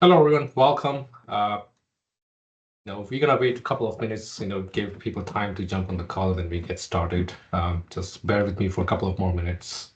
Hello, everyone. Welcome. We're gonna wait a couple of minutes, give people time to jump on the call, then we get started. Just bear with me for a couple of more minutes.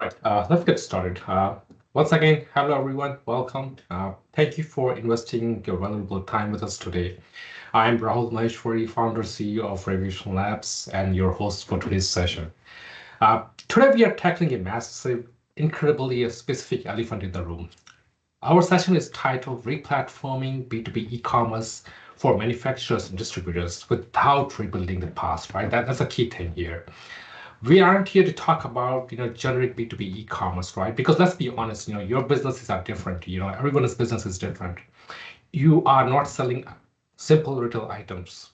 Right, let's get started. Once again, hello, everyone. Welcome. Thank you for investing your valuable time with us today. I'm Rahul Maheshwari, founder, CEO of Reveation Labs, and your host for today's session. Today, we are tackling a massive, incredibly specific elephant in the room. Our session is titled Replatforming B2B e-commerce for manufacturers and distributors without rebuilding the past, right? That's a key thing here. We aren't here to talk about, generic B2B e-commerce, right? Because let's be honest, your businesses are different. Everyone's business is different. You are not selling simple retail items.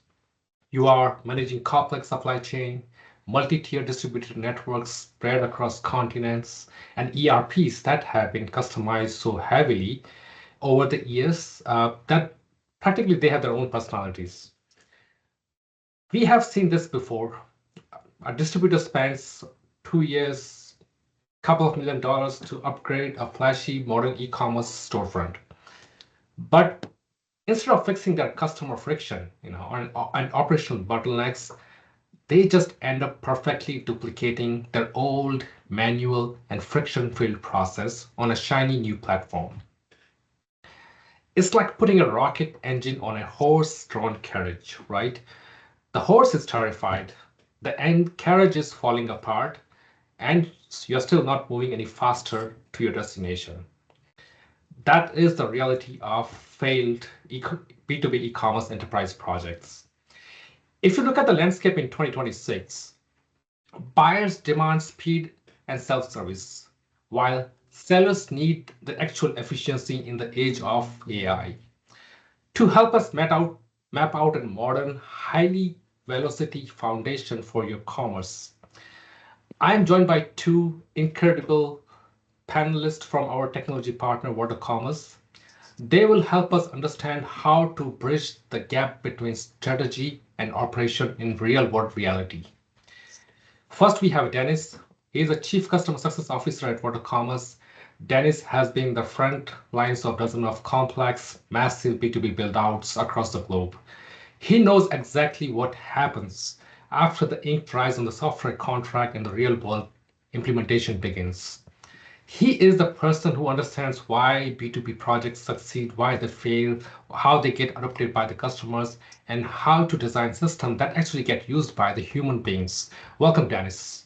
You are managing complex supply chain, multi-tier distributed networks spread across continents, and ERPs that have been customized so heavily over the years that practically they have their own personalities. We have seen this before. A distributor spends 2 years, couple of $1 million to upgrade a flashy modern e-commerce storefront. But instead of fixing their customer friction, and operational bottlenecks, they just end up perfectly duplicating their old manual and friction-filled process on a shiny new platform. It's like putting a rocket engine on a horse-drawn carriage, right? The horse is terrified, the end carriage is falling apart, and you're still not moving any faster to your destination. That is the reality of failed B2B e-commerce enterprise projects. If you look at the landscape in 2026, buyers demand speed and self-service, while sellers need the actual efficiency in the age of AI. To help us map out a modern, highly velocity foundation for your commerce, I am joined by two incredible panelists from our technology partner, Virto Commerce. They will help us understand how to bridge the gap between strategy and operation in real world reality. First, we have Denis. He is a Chief Customer Success Officer at Virto Commerce. Denis has been the front lines of dozens of complex, massive B2B build-outs across the globe. He knows exactly what happens after the ink dries on the software contract and the real world implementation begins. He is the person who understands why B2B projects succeed, why they fail, how they get adopted by the customers, and how to design systems that actually get used by the human beings. Welcome, Denis.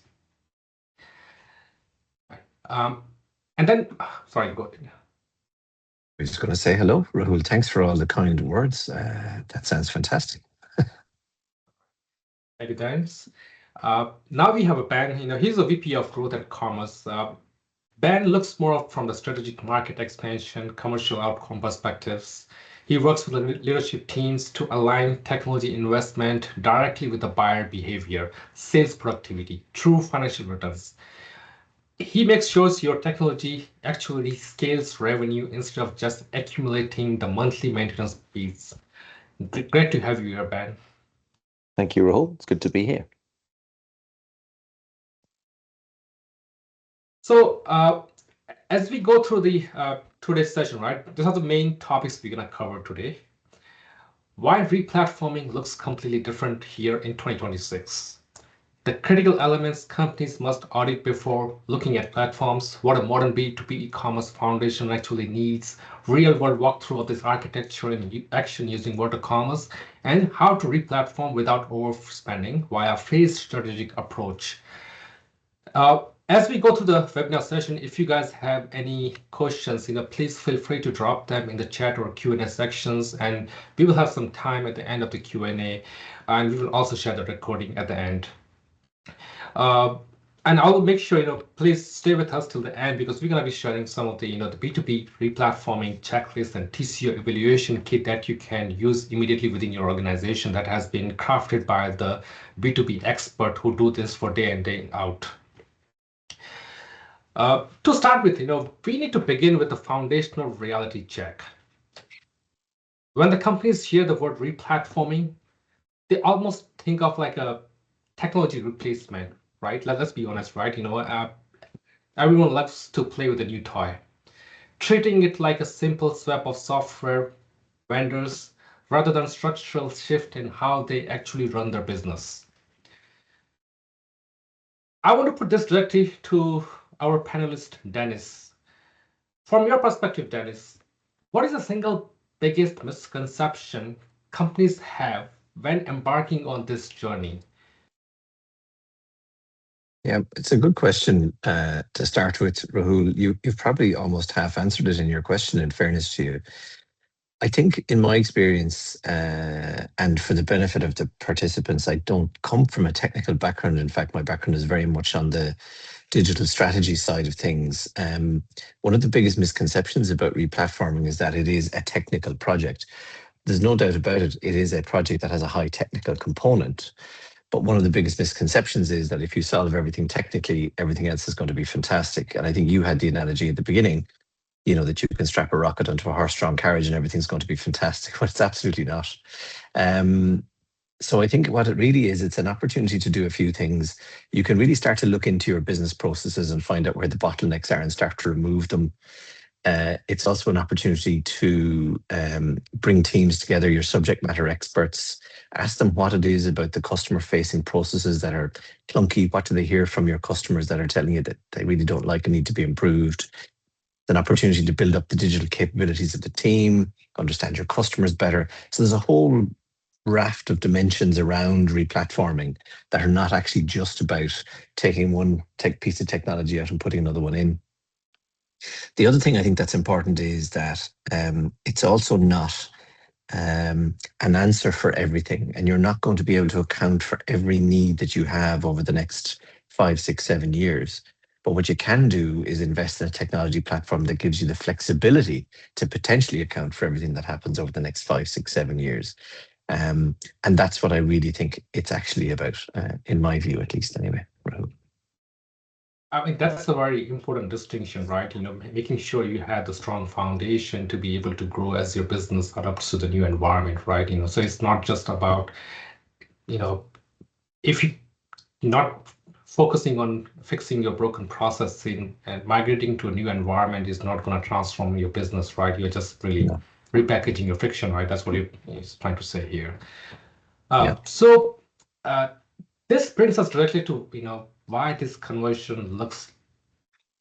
Um, and then, sorry, go ahead. I was just going to say hello, Rahul. Thanks for all the kind words. That sounds fantastic. Thank you, Denis. Now we have a Ben. He's a VP of Growth at Commerce. Ben looks more from the strategic market expansion, commercial outcome perspectives. He works with the leadership teams to align technology investment directly with the buyer behavior, sales productivity, true financial returns. He makes sure your technology actually scales revenue instead of just accumulating the monthly maintenance fees. Great to have you here, Ben. Thank you, Rahul. It's good to be here. So as we go through the today's session, right, these are the main topics we're going to cover today. Why replatforming looks completely different here in 2026. The critical elements companies must audit before looking at platforms, what a modern B2B e-commerce foundation actually needs, real-world walkthrough of this architecture in action using Virto Commerce, and how to replatform without overspending via phased strategic approach. As we go through the webinar session, if you guys have any questions, please feel free to drop them in the chat or Q&A sections, and we will have some time at the end of the Q&A, and we will also share the recording at the end. And I'll make sure, please stay with us till the end because we're going to be sharing some of the, the B2B replatforming checklist and TCO evaluation kit that you can use immediately within your organization that has been crafted by the B2B expert who do this for day in, day out. To start with, we need to begin with the foundational reality check. When the companies hear the word replatforming, they almost think of like a technology replacement, right? Let's be honest, right? Everyone loves to play with a new toy, treating it like a simple swap of software vendors rather than structural shift in how they actually run their business. I want to put this directly to our panelist, Denis. From your perspective, Denis, what is the single biggest misconception companies have when embarking on this journey? Yeah, it's a good question to start with, Rahul. You've probably almost half answered it in your question, in fairness to you. I think in my experience, and for the benefit of the participants, I don't come from a technical background. In fact, my background is very much on the digital strategy side of things. One of the biggest misconceptions about replatforming is that it is a technical project. There's no doubt about it. It is a project that has a high technical component. But one of the biggest misconceptions is that if you solve everything technically, everything else is going to be fantastic. And I think you had the analogy at the beginning, that you can strap a rocket onto a horse-drawn carriage and everything's going to be fantastic, but it's absolutely not. So I think what it really is, it's an opportunity to do a few things. You can really start to look into your business processes and find out where the bottlenecks are and start to remove them. It's also an opportunity to bring teams together, your subject matter experts, ask them what it is about the customer-facing processes that are clunky. What do they hear from your customers that are telling you that they really don't like and need to be improved? It's an opportunity to build up the digital capabilities of the team, understand your customers better. So there's a whole raft of dimensions around replatforming that are not actually just about taking one piece of technology out and putting another one in. The other thing I think that's important is that it's also not an answer for everything, and you're not going to be able to account for every need that you have over the next 5, 6, 7 years. But what you can do is invest in a technology platform that gives you the flexibility to potentially account for everything that happens over the next 5, 6, 7 years. And that's what I really think it's actually about, in my view, at least, anyway. I mean, that's a very important distinction, right? Making sure you have the strong foundation to be able to grow as your business adapts to the new environment, right? So it's not just about, if you're not focusing on fixing your broken processing and migrating to a new environment is not going to transform your business, right? You're just really repackaging your friction, right? That's what he's trying to say here. So this brings us directly to, why this conversion looks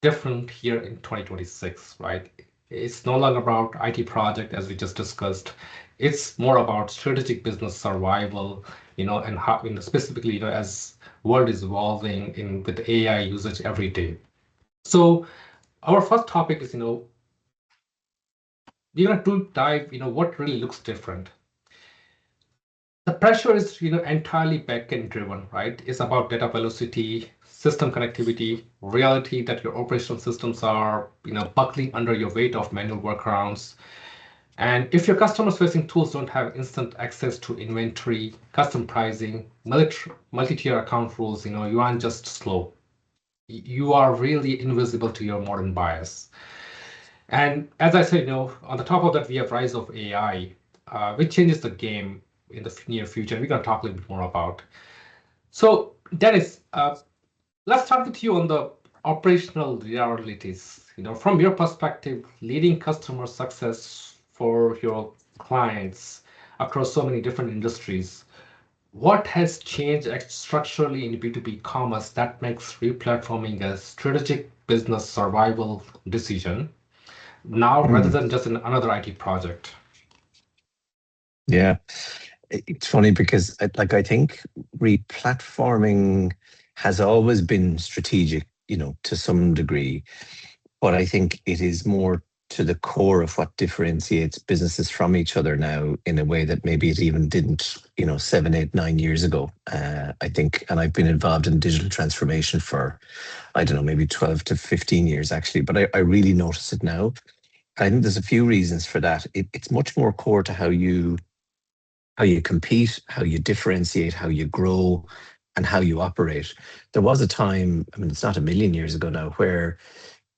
different here in 2026, right? It's no longer about IT project as we just discussed. It's more about strategic business survival, and how, specifically, as world is evolving with AI usage every day. So our first topic is, we're going to dive, what really looks different. The pressure is, entirely backend driven, right? It's about data velocity, system connectivity, reality that your operational systems are, buckling under your weight of manual workarounds. And if your customers facing tools don't have instant access to inventory, custom pricing, multi-tier account rules, you aren't just slow. You are really invisible to your modern buyers. And as I said, on the top of that, we have rise of AI, which changes the game in the near future. We're going to talk a little bit more about. So, Denis, let's start with you on the operational realities. From your perspective, leading customer success for your clients across so many different industries, what has changed structurally in B2B commerce that makes replatforming a strategic business survival decision now rather Mm, than just another IT project? yeah. It's funny because I think replatforming has always been strategic, to some degree, but I think it is more to the core of what differentiates businesses from each other now in a way that maybe it even didn't, 7, 8, 9 years ago. I think, and I've been involved in digital transformation for, I don't know, maybe 12 to 15 years actually, but I really notice it now. I think there's a few reasons for that. It's much more core to how you compete, how you differentiate, how you grow, and how you operate. There was a time, I mean, it's not a million years ago now, where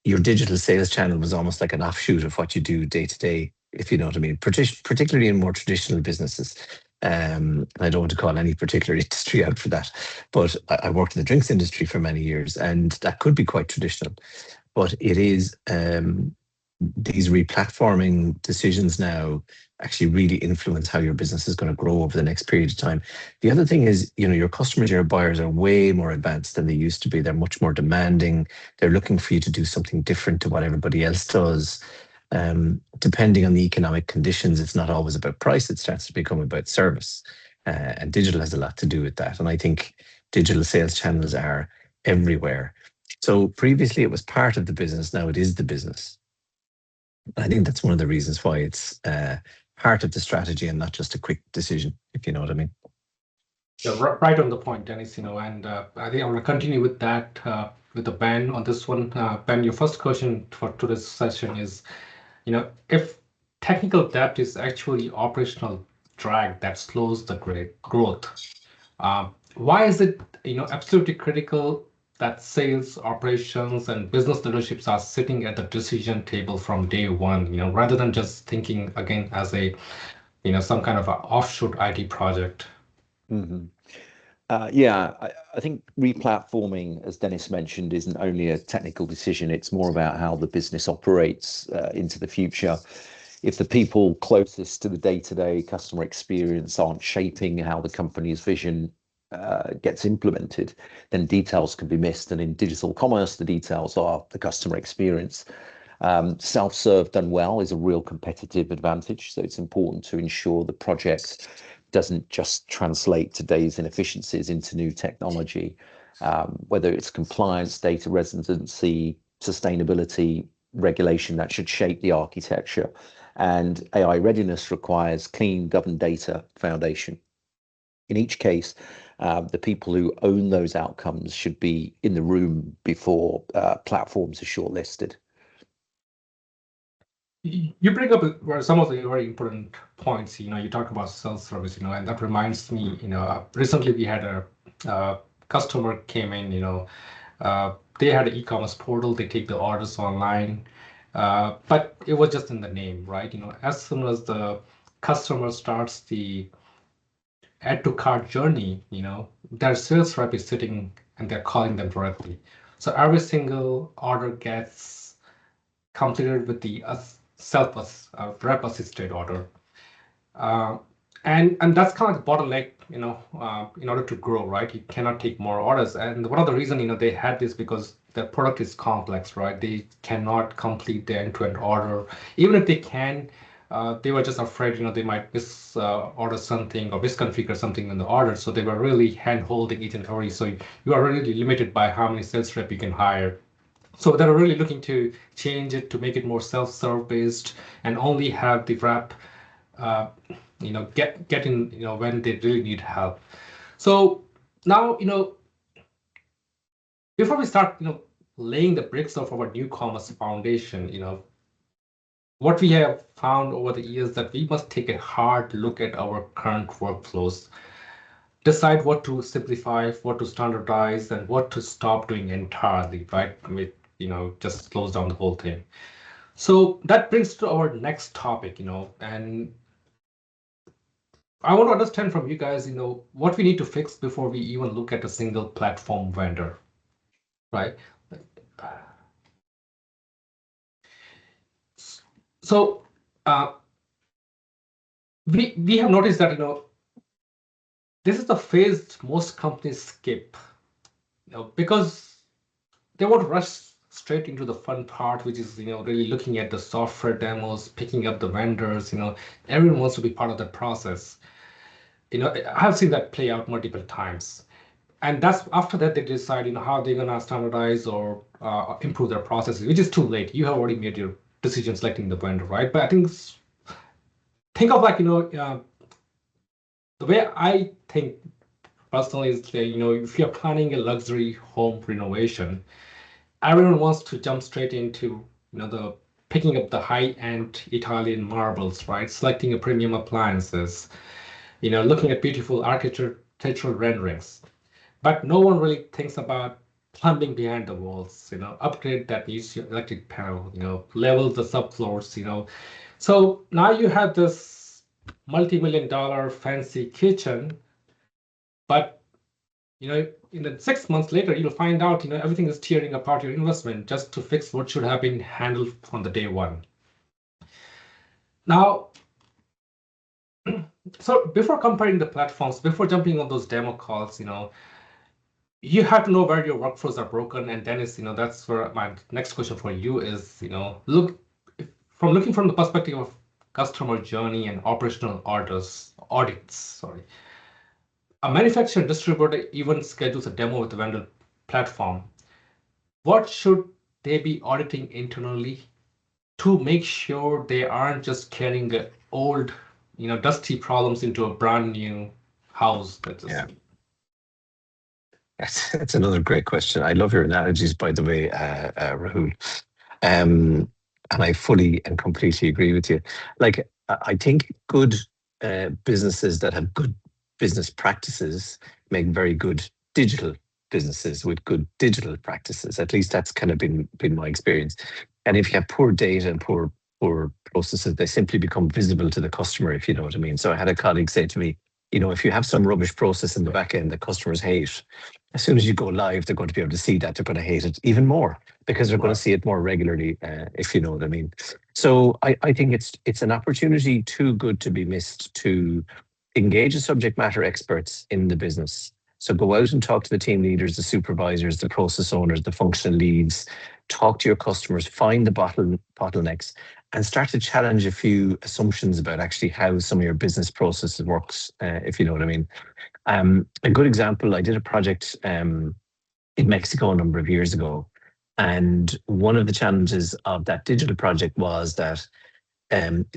your digital sales channel was almost like an offshoot of what you do day to day, if you know what I mean, particularly in more traditional businesses. I don't want to call any particular industry out for that, but I worked in the drinks industry for many years, and that could be quite traditional. But it is these replatforming decisions now actually really influence how your business is going to grow over the next period of time. The other thing is, your customers, your buyers are way more advanced than they used to be. They're much more demanding. They're looking for you to do something different to what everybody else does. Depending on the economic conditions, it's not always about price. It starts to become about service. And digital has a lot to do with that. And I think digital sales channels are everywhere. So previously it was part of the business. Now it is the business. I think that's one of the reasons why it's part of the strategy and not just a quick decision, if you know what I mean. You're right on the point, Dennis. And I think I want to continue with that with the Ben on this one. Ben, your first question for today's session is, if technical debt is actually operational drag that slows the great growth, why is it, absolutely critical that sales, operations, and business leaderships are sitting at the decision table from day one, rather than just thinking again as a, some kind of a offshoot IT project? hmm yeah, I think replatforming, as Dennis mentioned, isn't only a technical decision, it's more about how the business operates into the future. If the people closest to the day-to-day customer experience aren't shaping how the company's vision gets implemented, then details can be missed. And in digital commerce, the details are the customer experience. Self-serve done well is a real competitive advantage. So it's important to ensure the project doesn't just translate today's inefficiencies into new technology, whether it's compliance, data residency, sustainability, regulation that should shape the architecture. And AI readiness requires clean, governed data foundation. In each case, the people who own those outcomes should be in the room before platforms are shortlisted. You bring up some of the very important points. You talk about self-service, and that reminds me, recently we had a customer came in, they had an e-commerce portal, they take the orders online, but it was just in the name, right? As soon as the customer starts the add to cart journey, their sales rep is sitting and they're calling them directly. So every single order gets completed with the self rep assisted order. Uh, and that's kind of like the bottleneck, in order to grow, right? You cannot take more orders. And one of the reason, they had this because their product is complex, right? They cannot complete the end-to-end order. Even if they can, they were just afraid, they might mis order something or misconfigure something in the order. So they were really hand-holding each and every. So you are really limited by how many sales rep you can hire. So they're really looking to change it to make it more self-serve based and only have the rep, uh, get in, when they really need help. So now, before we start, laying the bricks of our new commerce foundation, what we have found over the years that we must take a hard look at our current workflows, decide what to simplify, what to standardize, and what to stop doing entirely, right? With, just close down the whole thing. So that brings to our next topic, and I want to understand from you guys, what we need to fix before we even look at a single platform vendor, right? So we have noticed that this is the phase most companies skip, because they won't rush straight into the fun part, which is really looking at the software demos, picking up the vendors. Everyone wants to be part of that process. I've seen that play out multiple times, and that's after that they decide how they're gonna standardize or improve their processes, which is too late. You have already made your decision selecting the vendor, right? But I think of like the way I think personally is that, if you're planning a luxury home renovation, everyone wants to jump straight into the picking up the high-end Italian marbles, right? Selecting a premium appliances, looking at beautiful architectural renderings. But no one really thinks about plumbing behind the walls, upgrade that needs your electric panel, level the subfloors, So now you have this multi-million-dollar fancy kitchen, but in the 6 months later, you'll find out, everything is tearing apart your investment just to fix what should have been handled from the day one. Now, so before comparing the platforms, before jumping on those demo calls, you have to know where your workflows are broken. And Dennis, that's where my next question for you is, looking from the perspective of customer journey and operational audits, sorry. A manufacturer distributor even schedules a demo with the vendor platform. What should they be auditing internally to make sure they aren't just carrying the old, dusty problems into a brand new house? Yeah. That's another great question. I love your analogies, by the way, Rahul. And I fully and completely agree with you. Like, I think good businesses that have good business practices make very good digital businesses with good digital practices. At least that's kind of been my experience. And if you have poor data and poor processes, they simply become visible to the customer, if you know what I mean. So I had a colleague say to me, if you have some rubbish process in the back end that customers hate, as soon as you go live, they're going to be able to see that. They're going to hate it even more because they're going to see it more regularly, if you know what I mean. So I think it's an opportunity too good to be missed to engage the subject matter experts in the business. So go out and talk to the team leaders, the supervisors, the process owners, the functional leads, talk to your customers, find the bottlenecks, and start to challenge a few assumptions about actually how some of your business processes works, if you know what I mean. A good example, I did a project in Mexico a number of years ago, and one of the challenges of that digital project was that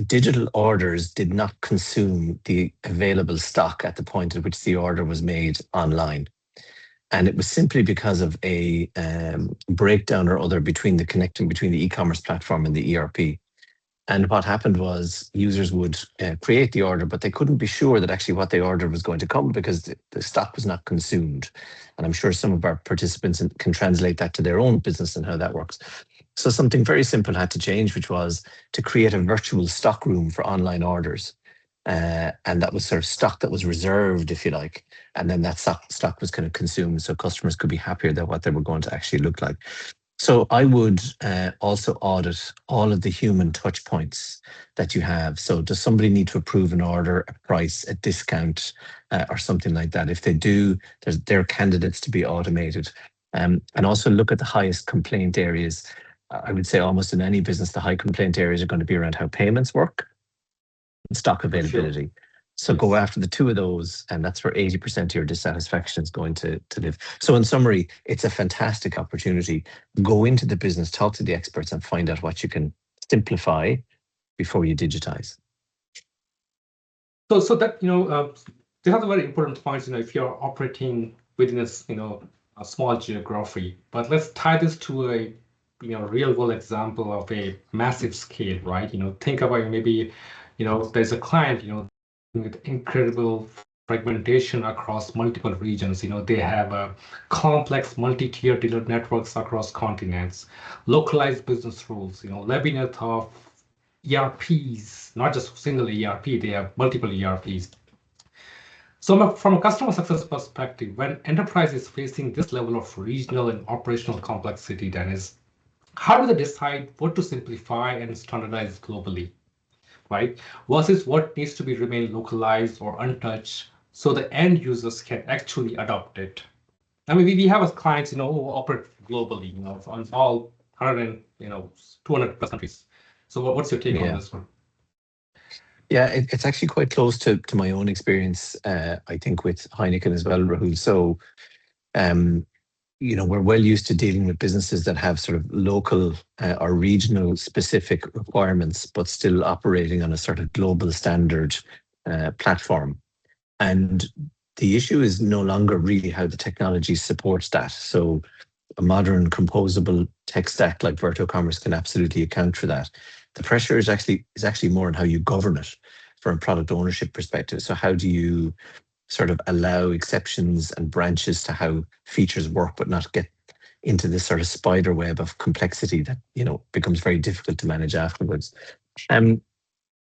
digital orders did not consume the available stock at the point at which the order was made online. And it was simply because of a breakdown or other between between the e-commerce platform and the ERP. And what happened was users would create the order, but they couldn't be sure that actually what they ordered was going to come because the stock was not consumed. And I'm sure some of our participants can translate that to their own business and how that works. So something very simple had to change, which was to create a virtual stock room for online orders. And that was sort of stock that was reserved, if you like. And then that stock was kind of consumed so customers could be happier that what they were going to actually look like. So I would also audit all of the human touch points that you have. So does somebody need to approve an order, a price, a discount, or something like that? If they do, there are candidates to be automated. And also look at the highest complaint areas. I would say almost in any business, the high complaint areas are going to be around how payments work and stock availability. Sure. So go after the two of those, and that's where 80% of your dissatisfaction is going to live. So in summary, it's a fantastic opportunity. Go into the business, talk to the experts, and find out what you can simplify before you digitize. So that, these are the very important points, if you're operating within a small geography. But let's tie this to a real world example of a massive scale, right? Think about maybe, there's a client, with incredible fragmentation across multiple regions. They have a complex multi-tier dealer networks across continents, localized business rules, labyrinth of ERPs, not just single ERP, they have multiple ERPs. So from a customer success perspective, when enterprise is facing this level of regional and operational complexity, Dennis, how do they decide what to simplify and standardize globally, right? Versus what needs to be remain localized or untouched so the end users can actually adopt it. I mean, we have as clients, who operate globally, on all 100 and, 200 plus countries. So what's your take on Yeah. this one? Yeah, it's actually quite close to my own experience, I think, with Heineken as well, Rahul. So, um, we're well used to dealing with businesses that have sort of local or regional specific requirements, but still operating on a sort of global standard platform. And the issue is no longer really how the technology supports that. So, a modern composable tech stack like Virto Commerce can absolutely account for that. The pressure is actually more on how you govern it from a product ownership perspective. So how do you sort of allow exceptions and branches to how features work, but not get into this sort of spider web of complexity that becomes very difficult to manage afterwards. Um,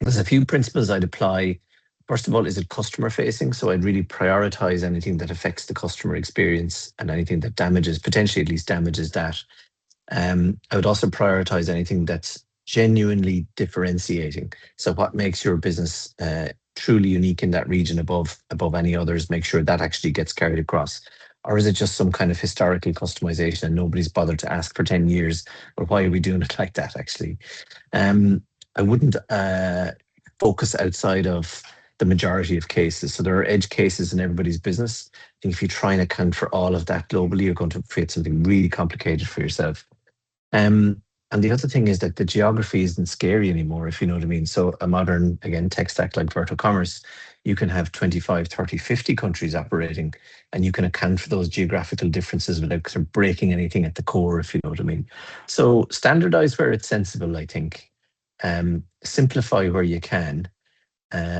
there's a few principles I'd apply. First of all, is it customer facing? So I'd really prioritize anything that affects the customer experience and anything that damages, potentially at least damages that. I would also prioritize anything that's genuinely differentiating. So what makes your business truly unique in that region above any others, make sure that actually gets carried across. Or is it just some kind of historical customization and nobody's bothered to ask for 10 years, or why are we doing it like that actually? I wouldn't focus outside of the majority of cases. So there are edge cases in everybody's business. I think if you try and account for all of that globally, you're going to create something really complicated for yourself. And the other thing is that the geography isn't scary anymore, if you know what I mean. So a modern, again, tech stack like Virtual Commerce, you can have 25, 30, 50 countries operating, and you can account for those geographical differences without sort of breaking anything at the core, if you know what I mean. So standardize where it's sensible, I think. Simplify where you can.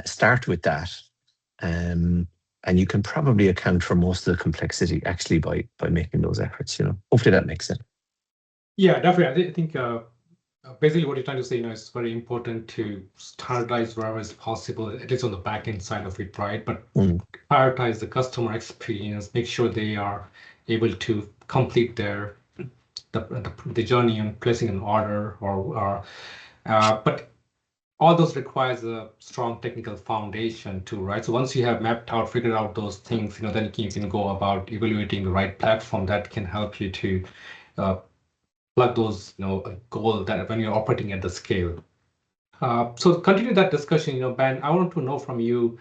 Start with that. And you can probably account for most of the complexity actually by making those efforts. Hopefully that makes sense. Yeah, definitely. I think basically what you're trying to say, it's very important to standardize wherever is possible, at least on the back end side of it, right? But prioritize the customer experience, make sure they are able to complete the journey and placing an order but all those requires a strong technical foundation too, right? So once you have mapped out, figured out those things, then you can go about evaluating the right platform that can help you to plug those, goal that when you're operating at the scale. So continue that discussion, Ben, I want to know from you,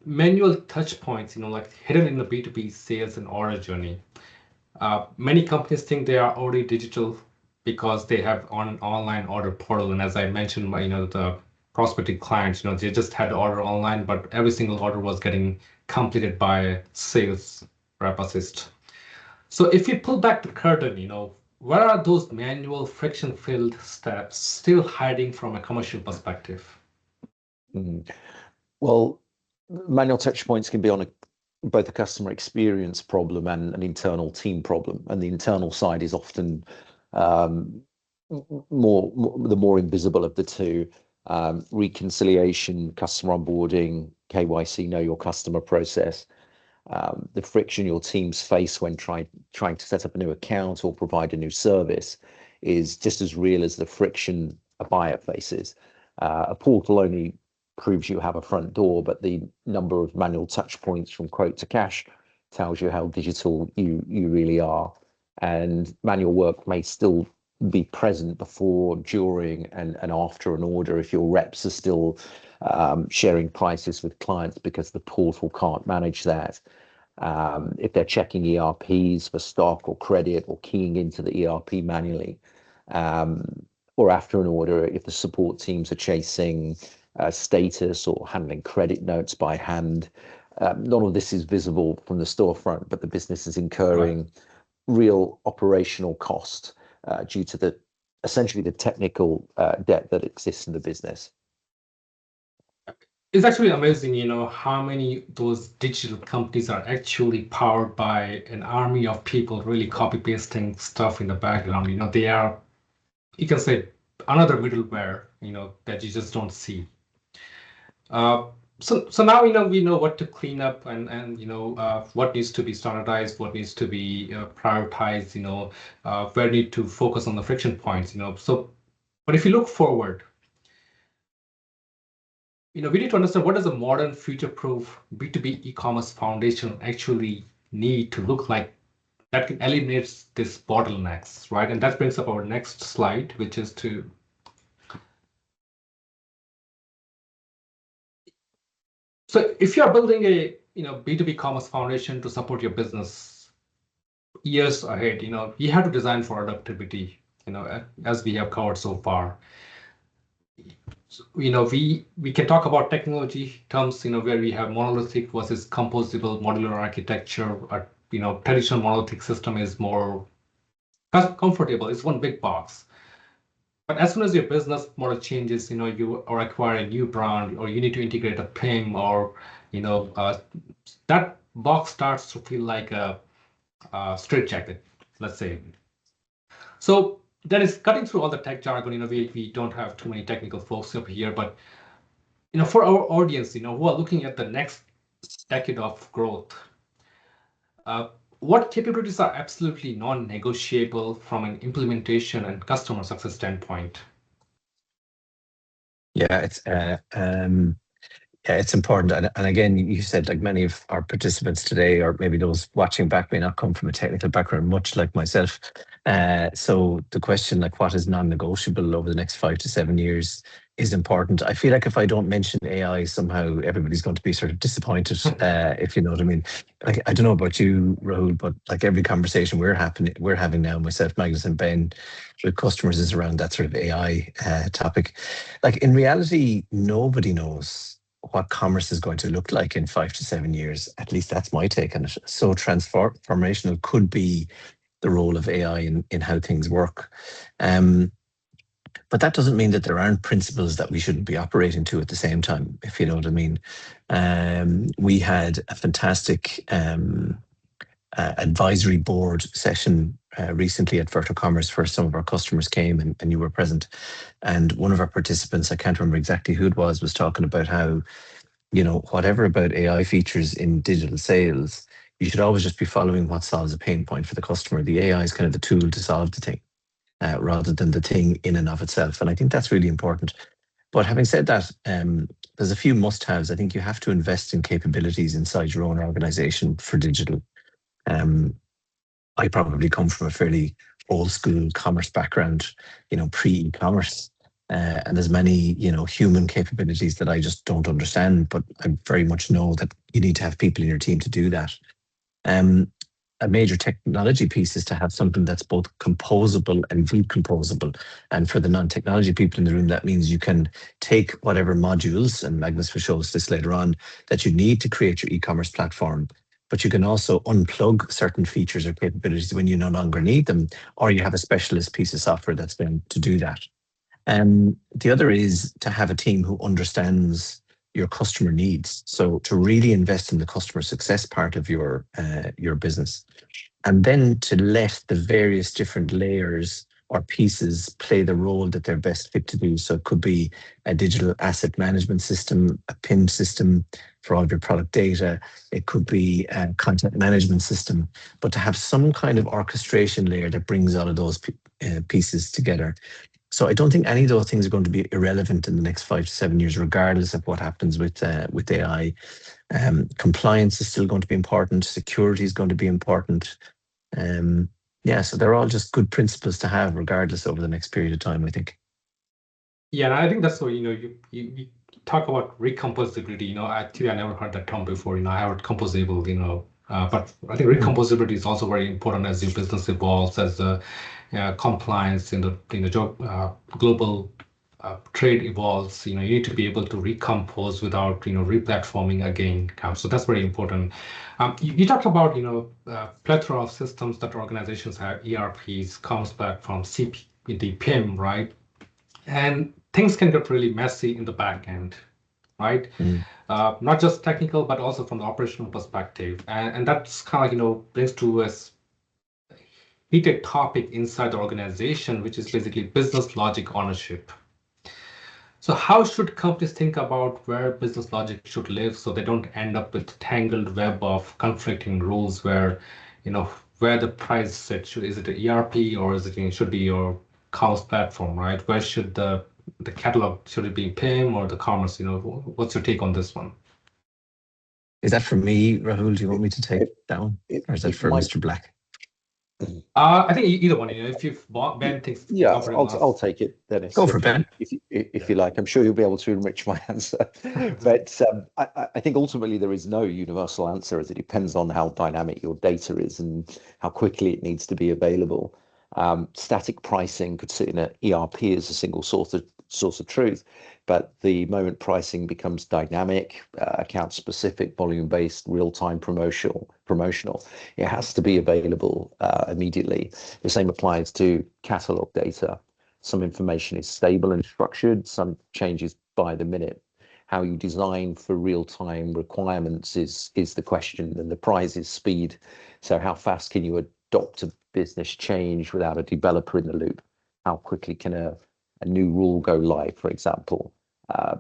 manual touch points, like hidden in the B2B sales and order journey. Many companies think they are already digital because they have an online order portal. And as I mentioned, the prospective clients, they just had to order online, but every single order was getting completed by sales rep assist. So if you pull back the curtain, where are those manual friction-filled steps still hiding from a commercial perspective? Well, manual touch points can be on both a customer experience problem and an internal team problem. And the internal side is often the more invisible of the two. Reconciliation, customer onboarding, KYC, know your customer process. The friction your teams face when trying to set up a new account or provide a new service is just as real as the friction a buyer faces. A portal only proves you have a front door, but the number of manual touch points from quote to cash tells you how digital you really are. And manual work may still be present before, during, and after an order if your reps are still sharing prices with clients because the portal can't manage that. If they're checking ERPs for stock or credit or keying into the ERP manually, or after an order, if the support teams are chasing status or handling credit notes by hand. None of this is visible from the storefront, but the business is incurring real operational cost due to essentially the technical debt that exists in the business. It's actually amazing, how many those digital companies are actually powered by an army of people really copy pasting stuff in the background. They are, you can say, another middleware, that you just don't see. So now we know what to clean up and what needs to be standardized, what needs to be prioritized, where need to focus on the friction points, So, but if you look forward, we need to understand what does a modern future-proof B2B e-commerce foundation actually need to look like that can eliminate these bottlenecks, right? And that brings up our next slide, which is to so if you're building a B2B commerce foundation to support your business years ahead, you have to design for adaptability, as we have covered so far. So, we can talk about technology terms, where we have monolithic versus composable modular architecture. Traditional monolithic system is more comfortable. It's one big box. But as soon as your business model changes, you or acquire a new brand, or you need to integrate a PIM, or that box starts to feel like a straitjacket, let's say. So that is cutting through all the tech jargon. We don't have too many technical folks up here, but for our audience, who are looking at the next decade of growth, what capabilities are absolutely non-negotiable from an implementation and customer success standpoint? Yeah, it's important. And again, you said like many of our participants today, or maybe those watching back, may not come from a technical background, much like myself. So the question, like, what is non-negotiable over the next 5 to 7 years, is important. I feel like if I don't mention AI, somehow everybody's going to be sort of disappointed, if you know what I mean. Like, I don't know about you, Rahul, but like every conversation we're having now, myself, Magnus, and Ben, with customers, is around that sort of AI topic. Like, in reality, nobody knows what commerce is going to look like in 5 to 7 years. At least that's my take on it. So transformational could be the role of AI in how things work. But that doesn't mean that there aren't principles that we shouldn't be operating to at the same time, if you know what I mean. We had a fantastic advisory board session recently at Virto Commerce, where some of our customers came, and you were present. And one of our participants, I can't remember exactly who it was talking about how, whatever about AI features in digital sales, you should always just be following what solves a pain point for the customer. The AI is kind of the tool to solve the thing, rather than the thing in and of itself. And I think that's really important. But having said that, there's a few must-haves. I think you have to invest in capabilities inside your own organization for digital. Um, I probably come from a fairly old school commerce background, pre-e-commerce. And there's many, human capabilities that I just don't understand, but I very much know that you need to have people in your team to do that. Um, a major technology piece is to have something that's both composable and decomposable. And for the non-technology people in the room, that means you can take whatever modules, and Magnus will show us this later on, that you need to create your e-commerce platform, but you can also unplug certain features or capabilities when you no longer need them, or you have a specialist piece of software that's going to do that. The other is to have a team who understands your customer needs. So to really invest in the customer success part of your business, and then to let the various different layers or pieces play the role that they're best fit to do. So it could be a digital asset management system, a PIM system for all of your product data. It could be a content management system, but to have some kind of orchestration layer that brings all of those pieces together. So I don't think any of those things are going to be irrelevant in the next 5 to 7 years, regardless of what happens with AI. Compliance is still going to be important. Security is going to be important. Yeah, so they're all just good principles to have, regardless, over the next period of time, I think. Yeah, and I think that's why you talk about recomposability. Actually, I never heard that term before. I heard composable. But I think recomposability is also very important as your business evolves, as the compliance in the global trade evolves. You need to be able to recompose without replatforming again. So that's very important. You talked about plethora of systems that organizations have: ERPs, comms platforms, CP, PIM, right? And things can get really messy in the back end, right? Not just technical, but also from the operational perspective. And that's kind of brings to us heated topic inside the organization, which is basically business logic ownership. So how should companies think about where business logic should live so they don't end up with tangled web of conflicting rules where, you know, where the price set should, is it an ERP or is it should be your commerce platform, right? Where should the catalog, should it be PIM or the commerce, what's your take on this one? Is that for me, Rahul? Do you want me to take that one? Or is that for Mr. Black? I think either one. If Ben thinks Yeah, comfortable enough. I'll take it, Dennis. Go for it, Ben. If you like, I'm sure you'll be able to enrich my answer. But I think ultimately there is no universal answer, as it depends on how dynamic your data is and how quickly it needs to be available. Static pricing could sit in an ERP as a single source of truth, but the moment pricing becomes dynamic, account specific, volume based, real time promotional, it has to be available immediately. The same applies to catalog data. Some information is stable and structured, some changes by the minute. How you design for real-time requirements is the question, and the prize is speed. So how fast can you adopt a business change without a developer in the loop? How quickly can a new rule go live, for example?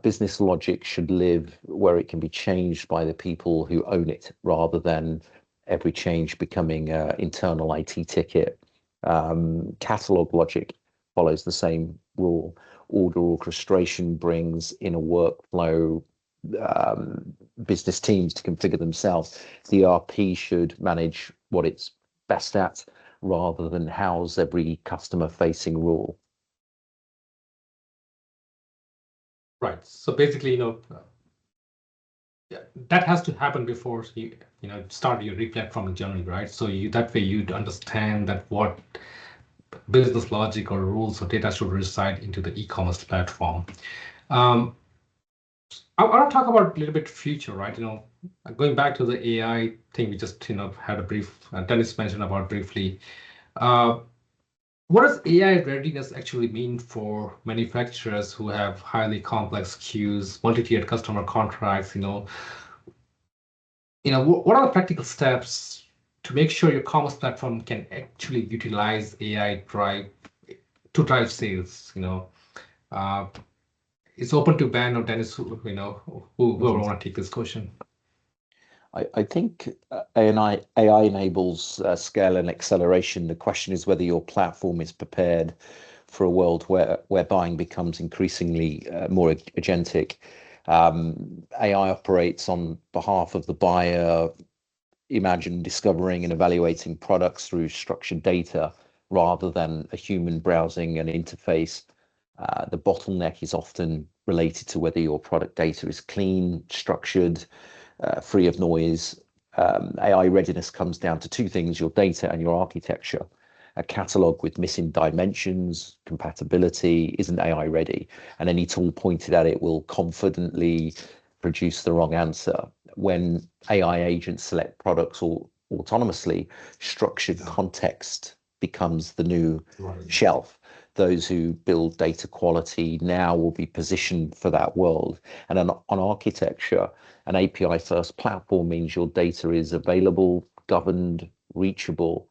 Business logic should live where it can be changed by the people who own it, rather than every change becoming an internal IT ticket. Catalog logic follows the same rule. Order orchestration brings in a workflow, business teams to configure themselves. The ERP should manage what it's best at rather than house every customer-facing rule. Right. So basically, that has to happen before you start your replatforming journey, right? So that way you'd understand that what business logic or rules or data should reside into the e-commerce platform. I want to talk about a little bit future, right? Going back to the AI thing, we just had a brief. Dennis mentioned about briefly. What does AI readiness actually mean for manufacturers who have highly complex queues, multi-tiered customer contracts? What are the practical steps to make sure your commerce platform can actually utilize AI to drive sales? It's open to Ben or Dennis, whoever want to take this question. I think AI enables scale and acceleration. The question is whether your platform is prepared for a world where buying becomes increasingly more agentic. AI operates on behalf of the buyer. Imagine discovering and evaluating products through structured data rather than a human browsing an interface. The bottleneck is often related to whether your product data is clean, structured, free of noise. AI readiness comes down to two things: your data and your architecture. A catalog with missing dimensions, compatibility, isn't AI ready, and any tool pointed at it will confidently produce the wrong answer. When AI agents select products autonomously, structured context becomes the new shelf. Those who build data quality now will be positioned for that world. And on architecture, an API first platform means your data is available, governed, reachable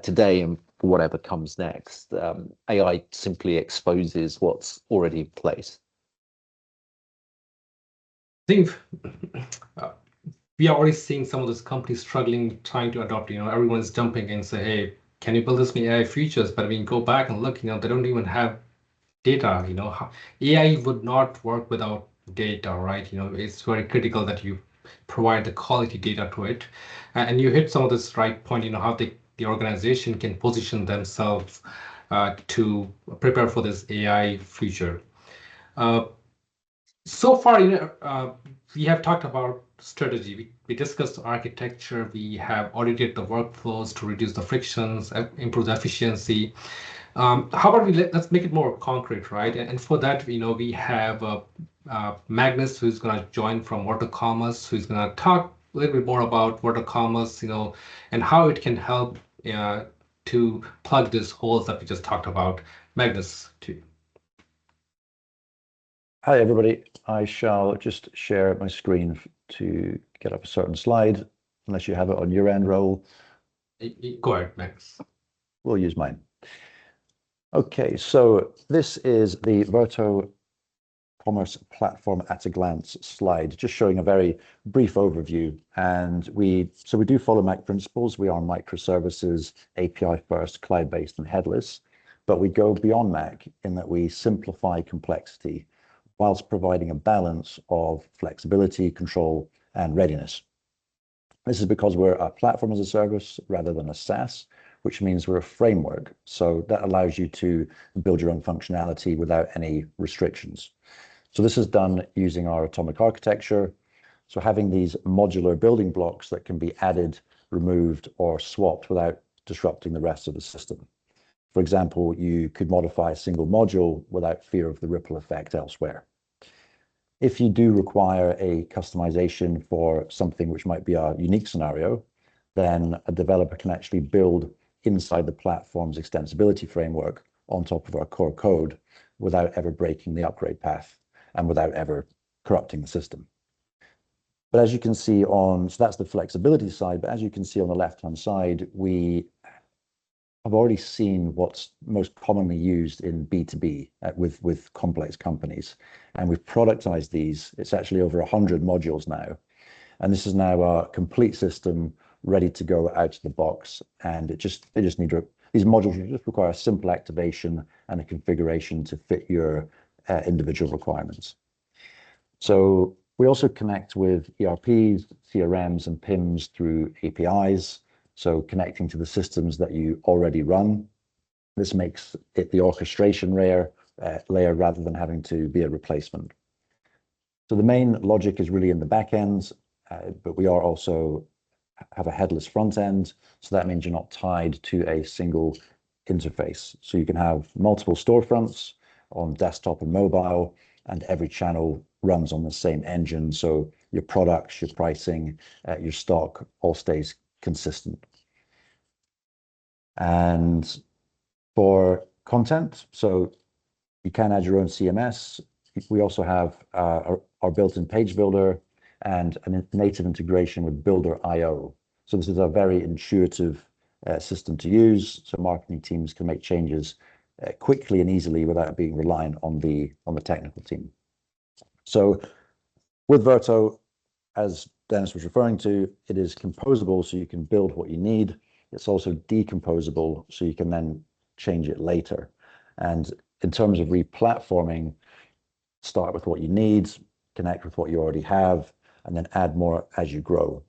today and for whatever comes next. AI simply exposes what's already in place. I think we are already seeing some of those companies struggling, trying to adopt. Everyone's jumping and say, "Hey, can you build this me AI features?" But when you go back and look, they don't even have data. AI would not work without data, right? It's very critical that you provide the quality data to it. And you hit some of this right point. How the organization can position themselves to prepare for this AI future. So far, we have talked about strategy. We discussed architecture. We have audited the workflows to reduce the frictions, improve the efficiency. How about let's make it more concrete, right? And for that, we have Magnus, who's going to join from Virto Commerce, who's going to talk a little bit more about Virto Commerce, and how it can help to plug these holes that we just talked about. Magnus, too. Hi, everybody. I shall just share my screen to get up a certain slide, unless you have it on your end, Rahul. Go ahead, Magnus. We'll use mine. Okay, so this is the Virto Commerce platform at a glance slide, just showing a very brief overview. And we do follow Mac principles. We are microservices, API first, cloud-based and headless, but we go beyond Mac in that we simplify complexity whilst providing a balance of flexibility, control, and readiness. This is because we're a platform as a service rather than a SaaS, which means we're a framework. So that allows you to build your own functionality without any restrictions. So this is done using our atomic architecture. So having these modular building blocks that can be added, removed, or swapped without disrupting the rest of the system. For example, you could modify a single module without fear of the ripple effect elsewhere. If you do require a customization for something which might be a unique scenario, then a developer can actually build inside the platform's extensibility framework on top of our core code without ever breaking the upgrade path and without ever corrupting the system. But as you can see so that's the flexibility side, but as you can see on the left-hand side, we have already seen what's most commonly used in B2B with complex companies. And we've productized these. It's actually over 100 modules now. And this is now a complete system ready to go out of the box. And these modules just require a simple activation and a configuration to fit your individual requirements. So we also connect with ERPs, CRMs, and PIMs through APIs. So connecting to the systems that you already run. This makes it the orchestration layer rather than having to be a replacement. So the main logic is really in the back end, but we are also have a headless front end. So that means you're not tied to a single interface. So you can have multiple storefronts on desktop and mobile, and every channel runs on the same engine. So your products, your pricing, your stock all stays consistent. And for content, so you can add your own CMS. We also have our built-in page builder and a native integration with Builder.io. So this is a very intuitive system to use, so marketing teams can make changes quickly and easily without being reliant on the technical team. So with Virto, as Denis was referring to, it is composable, so you can build what you need. It's also decomposable, so you can then change it later. And in terms of replatforming, start with what you need, connect with what you already have, and then add more as you grow.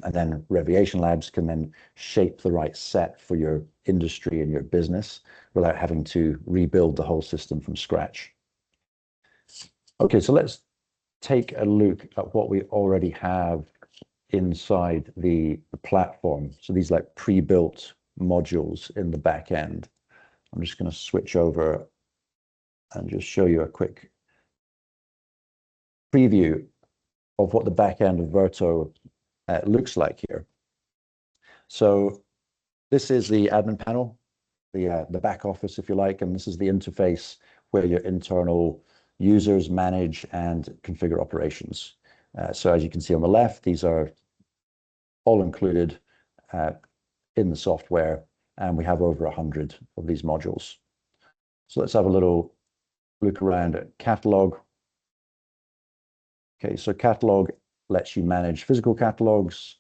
And then Reveation Labs can then shape the right set for your industry and your business without having to rebuild the whole system from scratch. Okay, so let's take a look at what we already have inside the platform. So these like pre-built modules in the back end. I'm just going to switch over and just show you a quick preview of what the back end of Virto looks like here. So this is the admin panel, the back office, if you like, and this is the interface where your internal users manage and configure operations. So as you can see on the left, these are all included in the software, and we have over 100 of these modules. So let's have a little look around at catalog. Okay, so catalog lets you manage physical catalogs,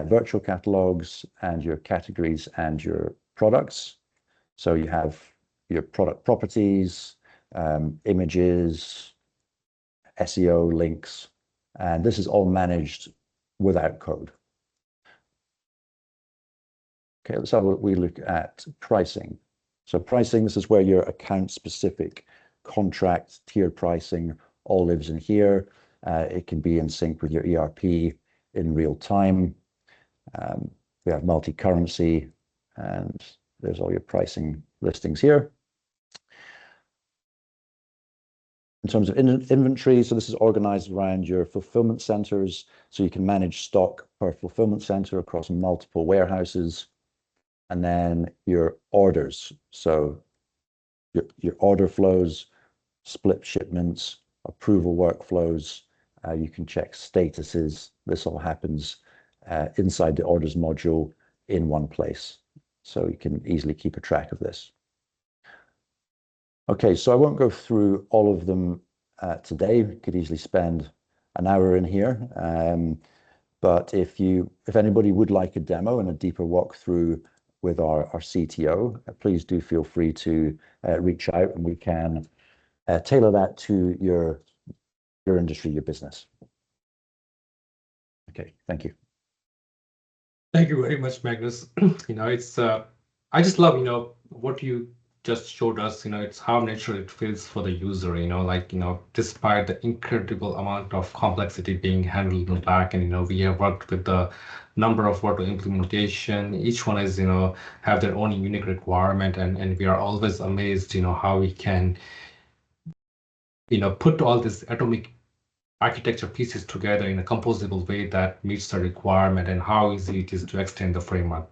virtual catalogs, and your categories and your products. So you have your product properties, images, SEO links, and this is all managed without code. Okay, let's have a look at pricing. So pricing, this is where your account-specific contract tiered pricing all lives in here. It can be in sync with your ERP in real time. We have multi-currency, and there's all your pricing listings here. In terms of inventory, so this is organized around your fulfillment centers, so you can manage stock per fulfillment center across multiple warehouses. And then your orders, so your order flows, split shipments, approval workflows, you can check statuses. This all happens inside the orders module in one place, so you can easily keep a track of this. Okay, so I won't go through all of them today. We could easily spend an hour in here. But if anybody would like a demo and a deeper walkthrough with our CTO, please do feel free to reach out, and we can tailor that to your industry, your business. Okay, thank you. Thank you very much, Magnus. It's I just love what you just showed us. It's how natural it feels for the user. Despite the incredible amount of complexity being handled in the back, and we have worked with the number of Virto implementation. Each one is have their own unique requirement, and we are always amazed how we can put all these atomic architecture pieces together in a composable way that meets the requirement, and how easy it is to extend the framework.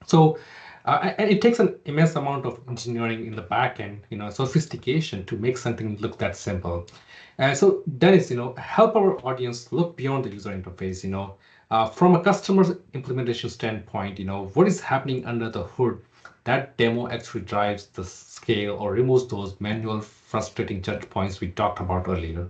So, and it takes an immense amount of engineering in the back end, sophistication to make something look that simple. And so, Dennis, help our audience look beyond the user interface. From a customer's implementation standpoint, what is happening under the hood that demo actually drives the scale or removes those manual, frustrating judge points we talked about earlier.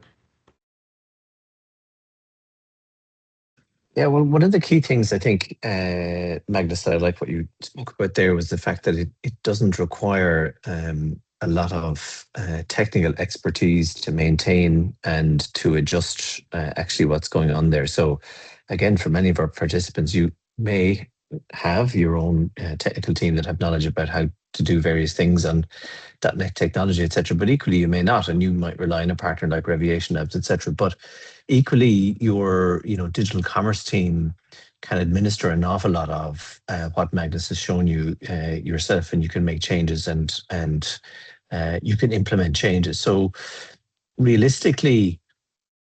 Yeah, well, one of the key things I think, Magnus, that I like what you spoke about there was the fact that it doesn't require a lot of technical expertise to maintain and to adjust actually what's going on there. So again, for many of our participants, you may have your own technical team that have knowledge about how to do various things on .NET technology, etc. But equally, you may not, and you might rely on a partner like Reveation Labs, etc. But equally, your digital commerce team can administer an awful lot of what Magnus has shown you yourself, and you can make changes and you can implement changes. So realistically,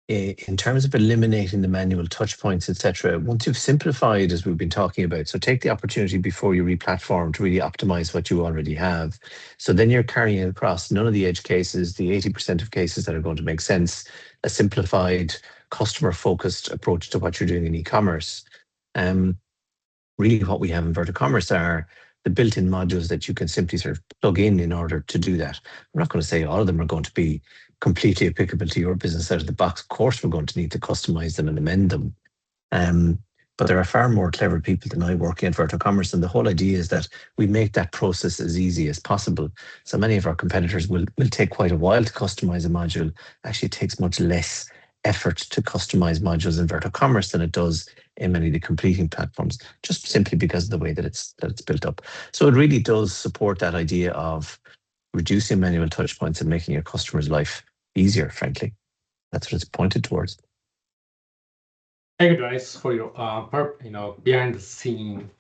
in terms of eliminating the manual touch points, etc., once you've simplified, as we've been talking about, so take the opportunity before you replatform to really optimize what you already have. So then you're carrying it across none of the edge cases, the 80% of cases that are going to make sense, a simplified, customer-focused approach to what you're doing in e-commerce. Really what we have in Virto Commerce are the built-in modules that you can simply sort of plug in order to do that. I'm not going to say all of them are going to be completely applicable to your business out of the box. Of course, we're going to need to customize them and amend them. But there are far more clever people than I working at Virto Commerce, and the whole idea is that we make that process as easy as possible. So many of our competitors will take quite a while to customize a module. Actually, it takes much less effort to customize modules in Virto Commerce than it does in many of the competing platforms, just simply because of the way that it's built up. So it really does support that idea of reducing manual touch points and making your customer's life easier, frankly. That's what it's pointed towards. Thank you, Denis, for your behind the scene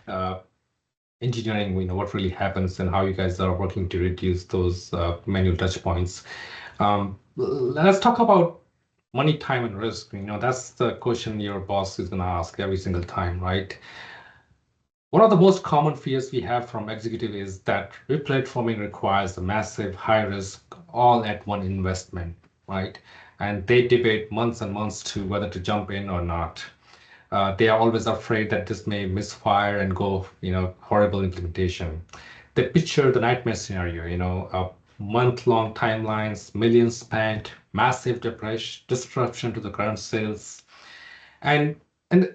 engineering. What really happens and how you guys are working to reduce those manual touch points. Let's talk about money, time, and risk. That's the question your boss is going to ask every single time, right? One of the most common fears we have from executive is that replatforming requires a massive, high risk, all at one investment, right? And they debate months and months to whether to jump in or not. They are always afraid that this may misfire and go, horrible implementation. They picture the nightmare scenario, month-long timelines, millions spent, massive disruption to the current sales, and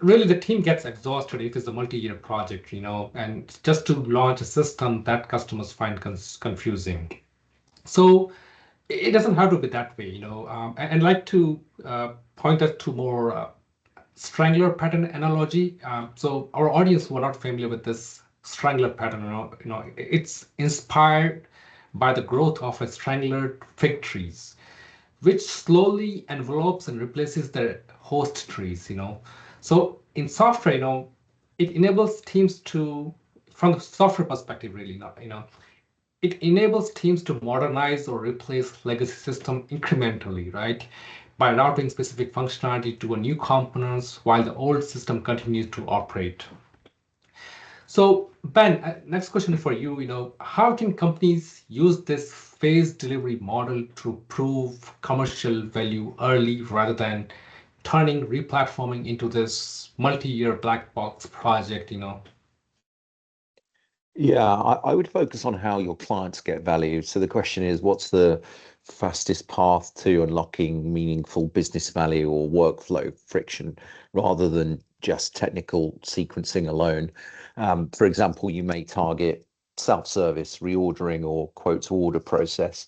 really the team gets exhausted if it's a multi-year project, and just to launch a system that customers find confusing. So it doesn't have to be that way, and like to point us to more strangler pattern analogy. So our audience who are not familiar with this strangler pattern, it's inspired by the growth of a strangler fig trees, which slowly envelopes and replaces their host trees. So in software, it enables teams to, from the software perspective, really, it enables teams to modernize or replace legacy system incrementally, right? By routing specific functionality to a new components while the old system continues to operate. So Ben, next question for you. How can companies use this phased delivery model to prove commercial value early rather than turning replatforming into this multi-year black box project? Yeah, I would focus on how your clients get value. So the question is, what's the fastest path to unlocking meaningful business value or workflow friction rather than just technical sequencing alone? For example, you may target self-service, reordering, or quote to order process,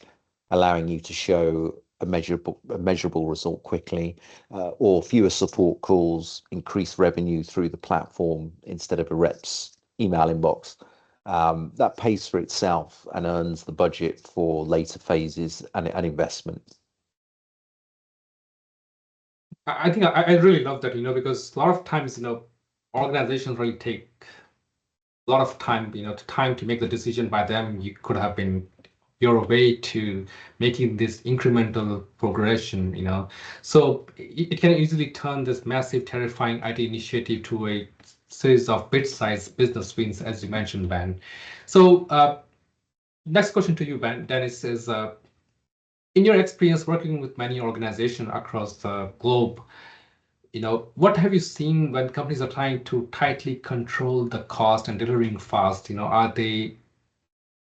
allowing you to show a measurable result quickly, or fewer support calls, increase revenue through the platform instead of a rep's email inbox. That pays for itself and earns the budget for later phases and investment. I think I really love that, because a lot of times, organizations really take a lot of time, time to make the decision by them. You could have been your way to making this incremental progression, So it can easily turn this massive, terrifying IT initiative to a series of bit-sized business wins, as you mentioned, Ben. So next question to you, Ben, Dennis, is in your experience working with many organizations across the globe, what have you seen when companies are trying to tightly control the cost and delivering fast?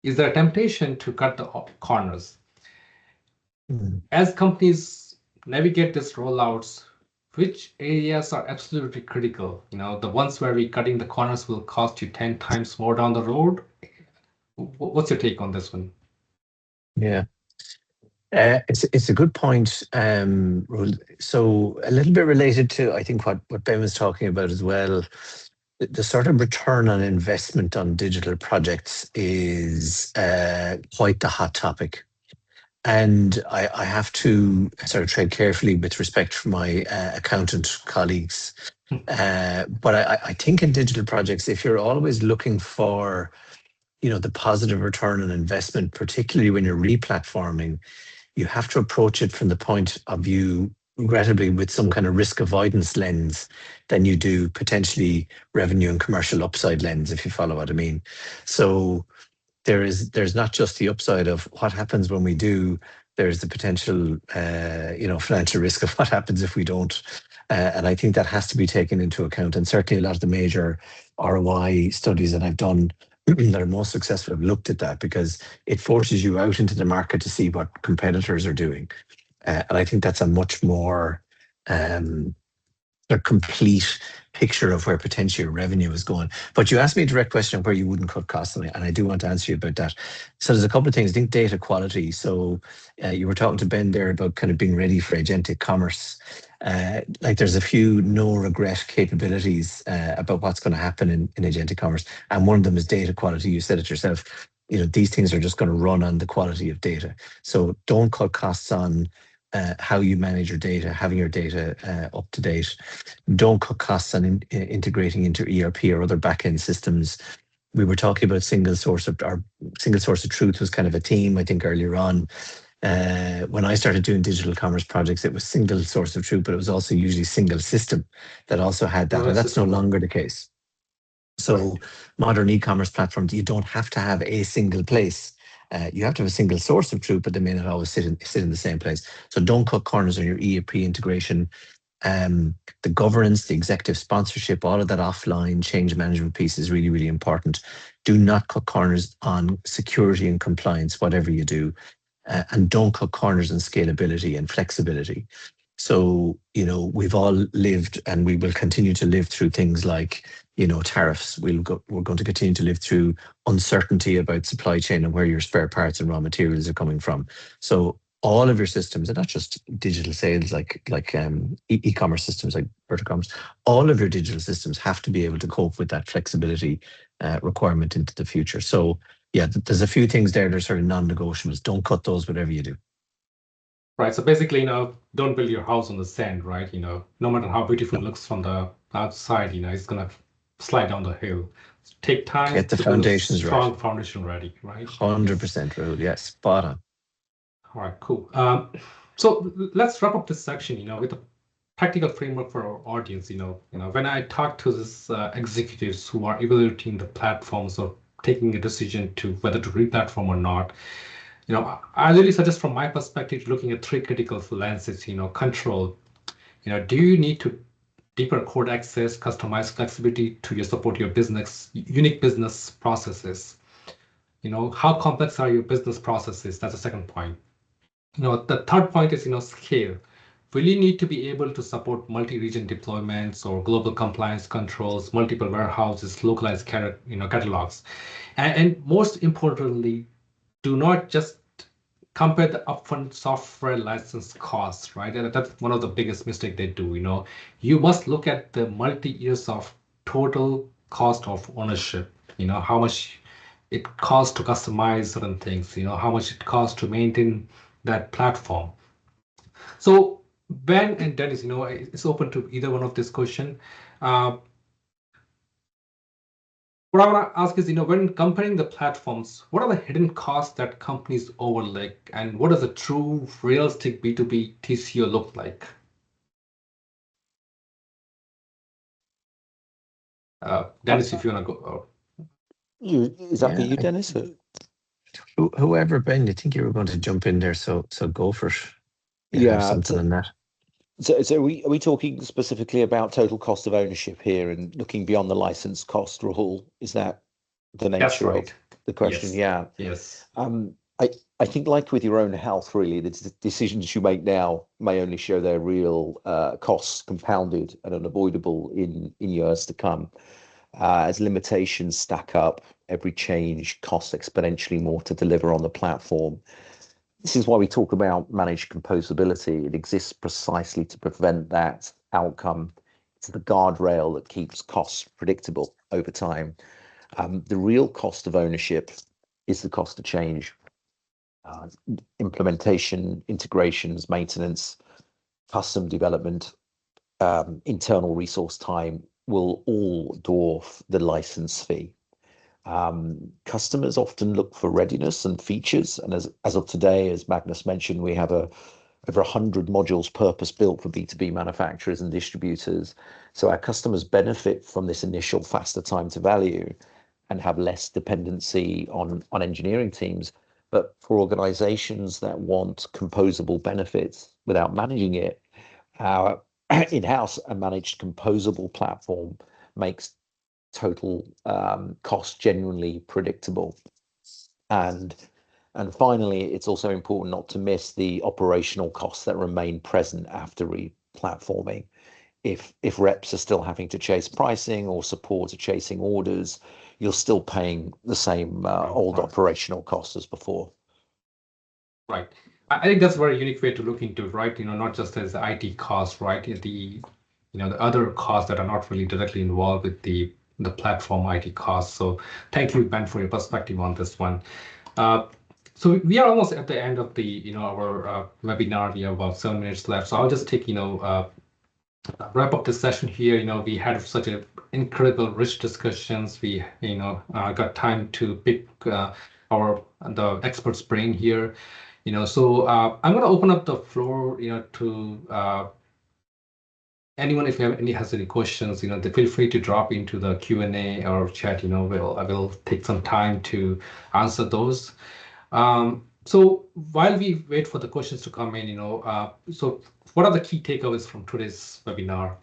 Is there a temptation to cut the corners? As companies navigate these rollouts, which areas are absolutely critical? The ones where we're cutting the corners will cost you 10 times more down the road. What's your take on this one? Yeah. It's a good point, Rahul. So a little bit related to, I think, what Ben was talking about as well. The sort of return on investment on digital projects is quite the hot topic. And I have to sort of tread carefully with respect for my accountant colleagues. But I think in digital projects, if you're always looking for, the positive return on investment, particularly when you're replatforming, you have to approach it from the point of view, regrettably, with some kind of risk avoidance lens than you do potentially revenue and commercial upside lens, if you follow what I mean. So there's not just the upside of what happens when we do, there's the potential, financial risk of what happens if we don't. And I think that has to be taken into account. And certainly a lot of the major ROI studies that I've done that are most successful have looked at that, because it forces you out into the market to see what competitors are doing. And I think that's a much more a complete picture of where potentially your revenue is going. But you asked me a direct question on where you wouldn't cut costs, and I do want to answer you about that. So there's a couple of things. I think data quality. So you were talking to Ben there about kind of being ready for agentic commerce. Like there's a few no regret capabilities about what's going to happen in agentic commerce. And one of them is data quality. You said it yourself. These things are just going to run on the quality of data. So don't cut costs on how you manage your data, having your data up to date. Don't cut costs on integrating into ERP or other back-end systems. We were talking about single source of truth was kind of a theme, I think, earlier on. When I started doing digital commerce projects, it was single source of truth, but it was also usually single system that also had that, and that's no longer the case. So modern e-commerce platforms, you don't have to have a single place. You have to have a single source of truth, but they may not always sit in the same place. So don't cut corners on your ERP integration. The governance, the executive sponsorship, all of that offline change management piece is really, really important. Do not cut corners on security and compliance, whatever you do. And don't cut corners on scalability and flexibility. So, we've all lived and we will continue to live through things like, tariffs. We're going to continue to live through uncertainty about supply chain and where your spare parts and raw materials are coming from. So all of your systems, and not just digital sales like e-commerce systems like Virto Commerce, all of your digital systems have to be able to cope with that flexibility requirement into the future. So yeah, there's a few things there that are sort of non-negotiables. Don't cut those, whatever you do. Right. So basically, don't build your house on the sand, right? No matter how beautiful it looks from the outside, it's gonna slide down the hill. Take time Get the to build a foundations strong right. foundation ready, right? 100% Rahul. Yes, spot on. All right, cool. So let's wrap up this section, with a practical framework for our audience. When I talk to this executives who are evaluating the platforms or taking a decision to whether to replatform or not, I really suggest, from my perspective, looking at three critical lenses. Control. Do you need to deeper code access, customized flexibility to your support your business, unique business processes. How complex are your business processes? That's the second point. The third point is, scale. Will you need to be able to support multi-region deployments or global compliance controls, multiple warehouses, localized catalogs? And most importantly, do not just compare the upfront software license costs, right? And that's one of the biggest mistakes they do. You must look at the multi-years of total cost of ownership. How much it costs to customize certain things. How much it costs to maintain that platform. So Ben and Dennis, it's open to either one of this question. What I want to ask is, when comparing the platforms, what are the hidden costs that companies overlook, and what does a true, realistic B2B TCO look like? Dennis, if you want to go. Is that for you, Dennis? Whoever, Ben, you think you were going to jump in there, so go for it. You have something on that. So are we talking specifically about total cost of ownership here and looking beyond the license cost, Rahul? Is that the nature of the question? Yes. Yes. I think, like with your own health, really, the decisions you make now may only show their real costs compounded and unavoidable in years to come. As limitations stack up, every change costs exponentially more to deliver on the platform. This is why we talk about managed composability. It exists precisely to prevent that outcome. It's the guardrail that keeps costs predictable over time. The real cost of ownership is the cost of change. Implementation, integrations, maintenance, custom development, internal resource time will all dwarf the license fee. Customers often look for readiness and features, and as of today, as Magnus mentioned, we have over 100 modules purpose-built for B2B manufacturers and distributors. So our customers benefit from this initial faster time to value and have less dependency on engineering teams. But for organizations that want composable benefits without managing it, our in-house and managed composable platform makes total cost genuinely predictable. And finally, it's also important not to miss the operational costs that remain present after replatforming. If reps are still having to chase pricing or support are chasing orders, you're still paying the same old operational costs as before. Right. I think that's a very unique way to look into it, right? Not just as the IT costs, right? The other costs that are not really directly involved with the platform IT costs. So thank you, Ben, for your perspective on this one. So we are almost at the end of the our webinar. We have about 7 minutes left. So I'll just take wrap up this session here. We had such an incredible, rich discussions. We got time to pick the expert's brain here. So I'm going to open up the floor to anyone. If you has any questions, they feel free to drop into the Q&A or chat. I will take some time to answer those. So while we wait for the questions to come in, so what are the key takeaways from today's webinar?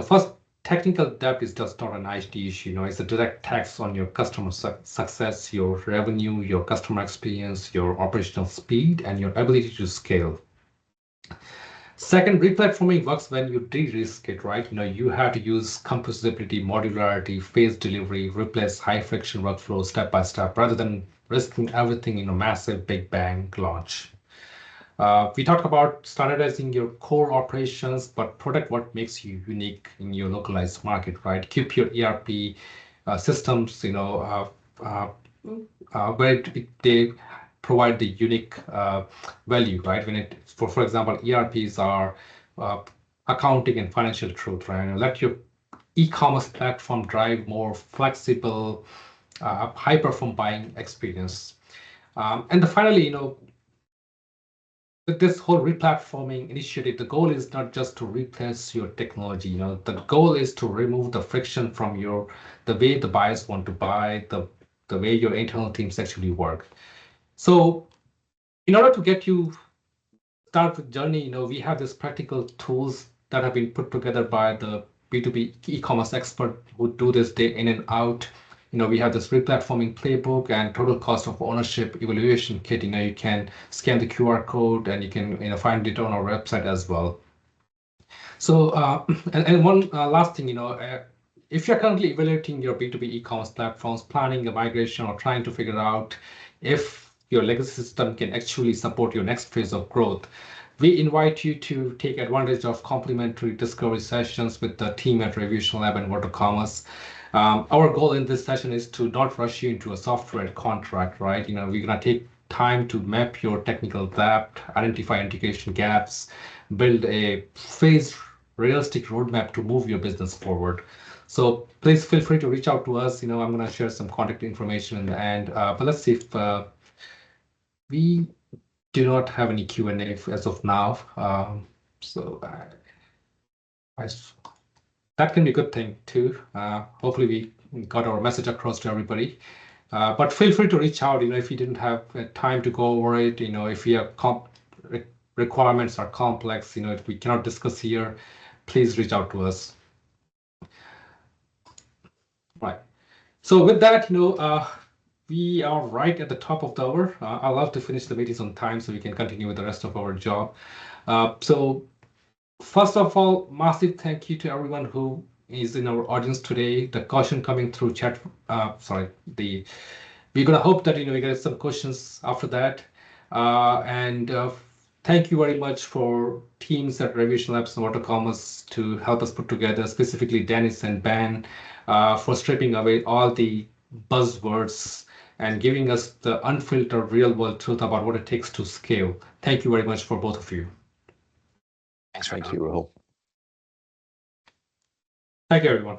First, technical debt is just not an IT issue. It's a direct tax on your customer success, your revenue, your customer experience, your operational speed, and your ability to scale. Second, replatforming works when you de-risk it, right? You have to use composability, modularity, phased delivery, replace high friction workflows step by step, rather than risking everything in a massive big bang launch. We talked about standardizing your core operations, but protect what makes you unique in your localized market, right? Keep your ERP systems, where they provide the unique value, right? For example, ERPs are accounting and financial truth, right? Let your e-commerce platform drive more flexible, high-perform buying experience. And finally, with this whole replatforming initiative, the goal is not just to replace your technology. The goal is to remove the friction from the way the buyers want to buy, the way your internal teams actually work. So in order to get you start with journey, we have these practical tools that have been put together by the B2B e-commerce expert who do this day in and out. We have this replatforming playbook and total cost of ownership evaluation kit. You can scan the QR code and you can find it on our website as well. So and one last thing, if you're currently evaluating your B2B e-commerce platforms, planning a migration, or trying to figure out if your legacy system can actually support your next phase of growth, we invite you to take advantage of complimentary discovery sessions with the team at Reveation Lab and Virto Commerce. Our goal in this session is to not rush you into a software contract, right? We're gonna take time to map your technical debt, identify integration gaps, build a phased, realistic roadmap to move your business forward. So please feel free to reach out to us. I'm going to share some contact information in the end. But let's see if we do not have any Q&A as of now. So that can be a good thing too. Hopefully we got our message across to everybody. But feel free to reach out. If you didn't have time to go over it, if your requirements are complex, if we cannot discuss here, please reach out to us. Right. So with that, we are right at the top of the hour. I love to finish the meetings on time so we can continue with the rest of our job. So first of all, massive thank you to everyone who is in our audience today. The question coming through chat, we're gonna hope that we get some questions after that. Thank you very much for teams at Reveation Labs and Virto Commerce to help us put together, specifically Denis and Ben, for stripping away all the buzzwords and giving us the unfiltered real-world truth about what it takes to scale. Thank you very much for both of you. Thank you, Rahul. Thank you, everyone.